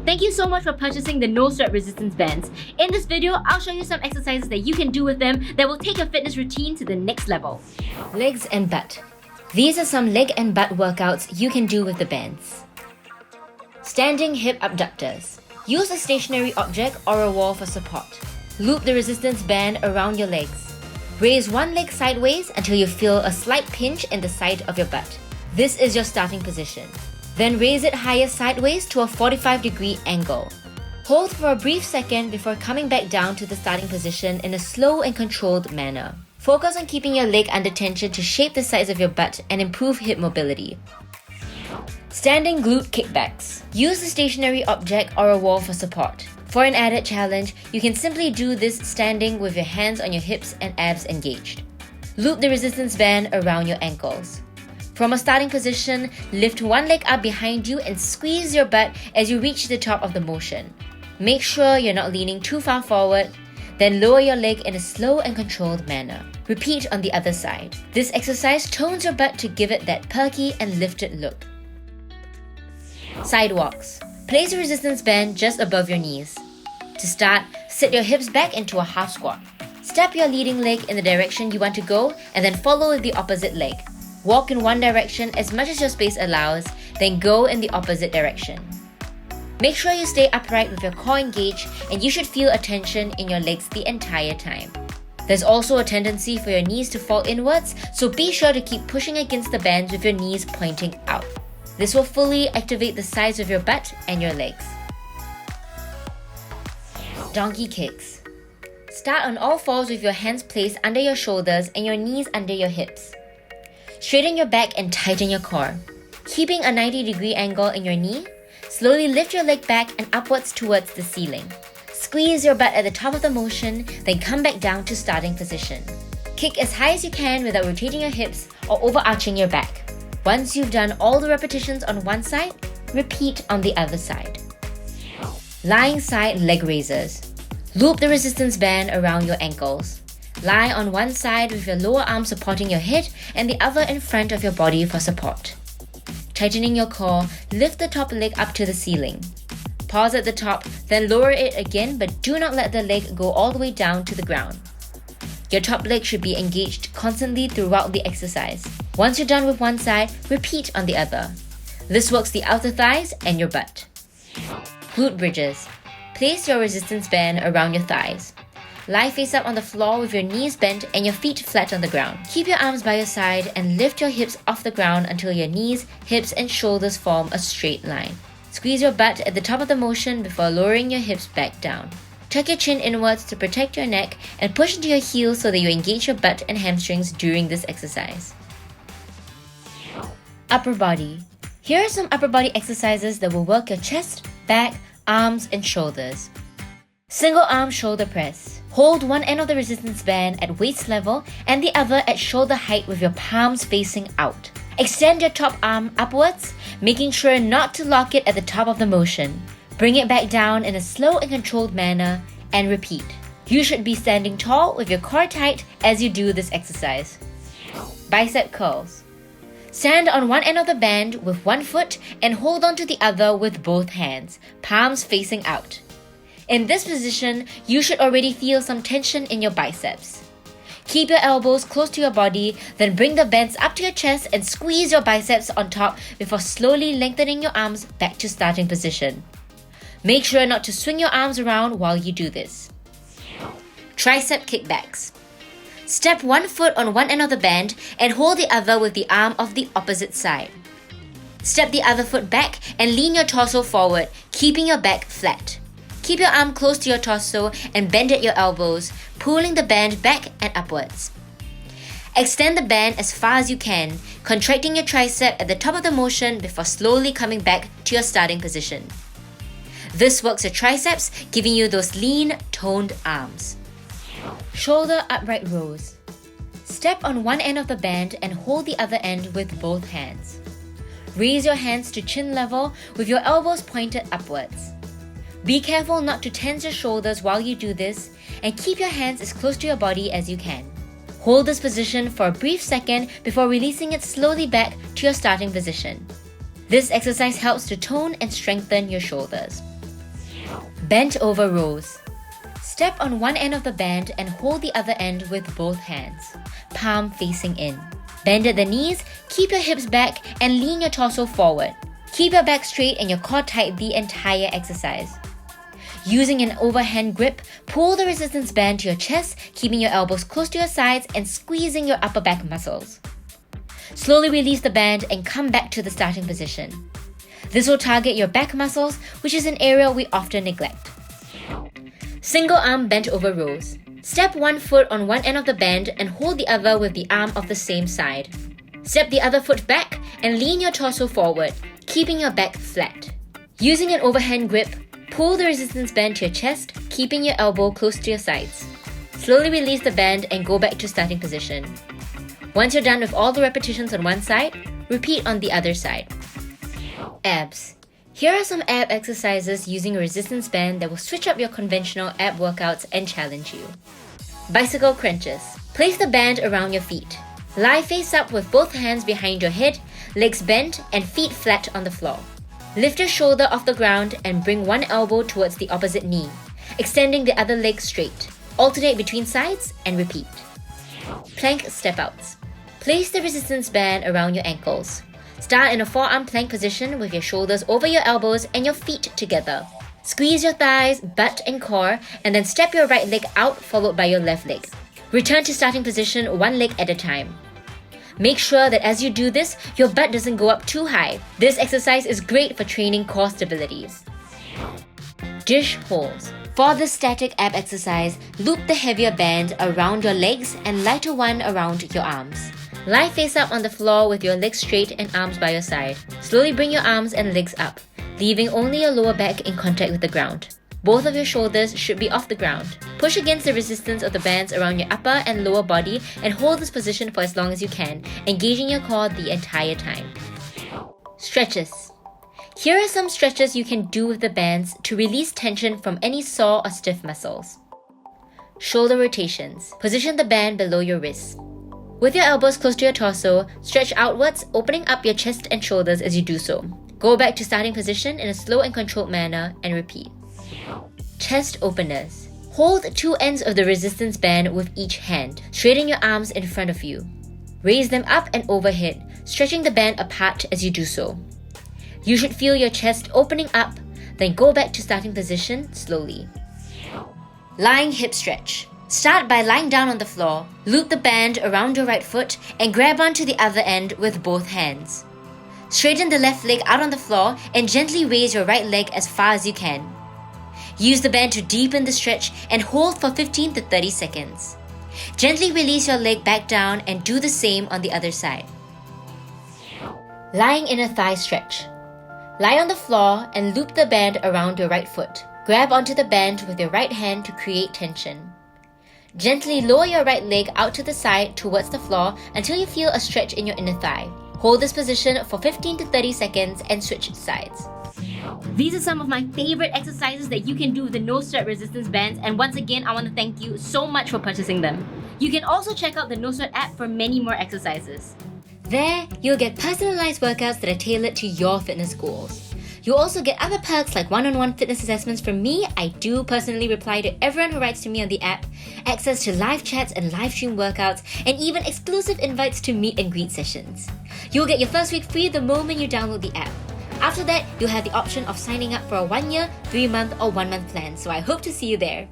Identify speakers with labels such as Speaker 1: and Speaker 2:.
Speaker 1: Thank you so much for purchasing the no sweat resistance bands. In this video, I'll show you some exercises that you can do with them that will take your fitness routine to the next level. Legs and butt. These are some leg and butt workouts you can do with the bands. Standing hip abductors. Use a stationary object or a wall for support. Loop the resistance band around your legs. Raise one leg sideways until you feel a slight pinch in the side of your butt. This is your starting position. Then raise it higher sideways to a 45-degree angle. Hold for a brief second before coming back down to the starting position in a slow and controlled manner. Focus on keeping your leg under tension to shape the sides of your butt and improve hip mobility. Standing glute kickbacks. Use a stationary object or a wall for support. For an added challenge, you can simply do this standing with your hands on your hips and abs engaged. Loop the resistance band around your ankles. From a starting position, lift one leg up behind you and squeeze your butt as you reach the top of the motion. Make sure you're not leaning too far forward, then lower your leg in a slow and controlled manner. Repeat on the other side. This exercise tones your butt to give it that perky and lifted look. Sidewalks. Place a resistance band just above your knees. To start, sit your hips back into a half squat. Step your leading leg in the direction you want to go and then follow with the opposite leg. Walk in one direction as much as your space allows, then go in the opposite direction. Make sure you stay upright with your core engaged, and you should feel a tension in your legs the entire time. There's also a tendency for your knees to fall inwards, so be sure to keep pushing against the bands with your knees pointing out. This will fully activate the sides of your butt and your legs. Donkey kicks. Start on all fours with your hands placed under your shoulders and your knees under your hips. Straighten your back and tighten your core. Keeping a 90-degree angle in your knee, slowly lift your leg back and upwards towards the ceiling. Squeeze your butt at the top of the motion, then come back down to starting position. Kick as high as you can without rotating your hips or overarching your back. Once you've done all the repetitions on one side, repeat on the other side. Lying side leg raises. Loop the resistance band around your ankles. Lie on one side with your lower arm supporting your head and the other in front of your body for support. Tightening your core, lift the top leg up to the ceiling. Pause at the top, then lower it again, but do not let the leg go all the way down to the ground. Your top leg should be engaged constantly throughout the exercise. Once you're done with one side, repeat on the other. This works the outer thighs and your butt. Glute bridges. Place your resistance band around your thighs. Lie face up on the floor with your knees bent and your feet flat on the ground. Keep your arms by your side and lift your hips off the ground until your knees, hips, and shoulders form a straight line. Squeeze your butt at the top of the motion before lowering your hips back down. Tuck your chin inwards to protect your neck and push into your heels so that you engage your butt and hamstrings during this exercise. Upper body. Here are some upper body exercises that will work your chest, back, arms, and shoulders. Single arm shoulder press. Hold one end of the resistance band at waist level and the other at shoulder height with your palms facing out. Extend your top arm upwards, making sure not to lock it at the top of the motion. Bring it back down in a slow and controlled manner and repeat. You should be standing tall with your core tight as you do this exercise. Bicep curls. Stand on one end of the band with one foot and hold on to the other with both hands, palms facing out. In this position, you should already feel some tension in your biceps. Keep your elbows close to your body, then bring the bands up to your chest and squeeze your biceps on top before slowly lengthening your arms back to starting position. Make sure not to swing your arms around while you do this. Tricep kickbacks. Step one foot on one end of the band and hold the other with the arm of the opposite side. Step the other foot back and lean your torso forward, keeping your back flat. Keep your arm close to your torso and bend at your elbows, pulling the band back and upwards. Extend the band as far as you can, contracting your tricep at the top of the motion before slowly coming back to your starting position. This works your triceps, giving you those lean, toned arms. Shoulder upright rows. Step on one end of the band and hold the other end with both hands. Raise your hands to chin level with your elbows pointed upwards. Be careful not to tense your shoulders while you do this, and keep your hands as close to your body as you can. Hold this position for a brief second before releasing it slowly back to your starting position. This exercise helps to tone and strengthen your shoulders. Bent over rows. Step on one end of the band and hold the other end with both hands, palm facing in. Bend at the knees, keep your hips back, and lean your torso forward. Keep your back straight and your core tight the entire exercise. Using an overhand grip, pull the resistance band to your chest, keeping your elbows close to your sides and squeezing your upper back muscles. Slowly release the band and come back to the starting position. This will target your back muscles, which is an area we often neglect. Single arm bent over rows. Step one foot on one end of the band and hold the other with the arm of the same side. Step the other foot back and lean your torso forward, keeping your back flat. Using an overhand grip, pull the resistance band to your chest, keeping your elbow close to your sides. Slowly release the band and go back to starting position. Once you're done with all the repetitions on one side, repeat on the other side. Abs. Here are some ab exercises using a resistance band that will switch up your conventional ab workouts and challenge you. Bicycle crunches. Place the band around your feet. Lie face up with both hands behind your head, legs bent and feet flat on the floor. Lift your shoulder off the ground and bring one elbow towards the opposite knee, extending the other leg straight. Alternate between sides and repeat. Plank step outs. Place the resistance band around your ankles. Start in a forearm plank position with your shoulders over your elbows and your feet together. Squeeze your thighs, butt and core, and then step your right leg out followed by your left leg. Return to starting position one leg at a time. Make sure that as you do this, your butt doesn't go up too high. This exercise is great for training core stability. Dish holes. For the static ab exercise, loop the heavier band around your legs and lighter one around your arms. Lie face up on the floor with your legs straight and arms by your side. Slowly bring your arms and legs up, leaving only your lower back in contact with the ground. Both of your shoulders should be off the ground. Push against the resistance of the bands around your upper and lower body and hold this position for as long as you can, engaging your core the entire time. Stretches. Here are some stretches you can do with the bands to release tension from any sore or stiff muscles. Shoulder rotations. Position the band below your wrists. With your elbows close to your torso, stretch outwards, opening up your chest and shoulders as you do so. Go back to starting position in a slow and controlled manner and repeat. Chest openers. Hold two ends of the resistance band with each hand. Straighten your arms in front of you. Raise them up and overhead, stretching the band apart as you do so. You should feel your chest opening up, then go back to starting position slowly. Lying hip stretch. Start by lying down on the floor, loop the band around your right foot and grab onto the other end with both hands. Straighten the left leg out on the floor and gently raise your right leg as far as you can. Use the band to deepen the stretch and hold for 15 to 30 seconds. Gently release your leg back down and do the same on the other side. Lying in a thigh stretch. Lie on the floor and loop the band around your right foot. Grab onto the band with your right hand to create tension. Gently lower your right leg out to the side towards the floor until you feel a stretch in your inner thigh. Hold this position for 15 to 30 seconds and switch sides. These are some of my favorite exercises that you can do with the No Sweat resistance bands, and once again, I want to thank you so much for purchasing them. You can also check out the No Sweat app for many more exercises. There, you'll get personalized workouts that are tailored to your fitness goals. You'll also get other perks like one-on-one fitness assessments from me. I do personally reply to everyone who writes to me on the app, access to live chats and live stream workouts, and even exclusive invites to meet and greet sessions. You'll get your first week free the moment you download the app. After that, you'll have the option of signing up for a 1 year, 3 month, or 1 month plan, so I hope to see you there.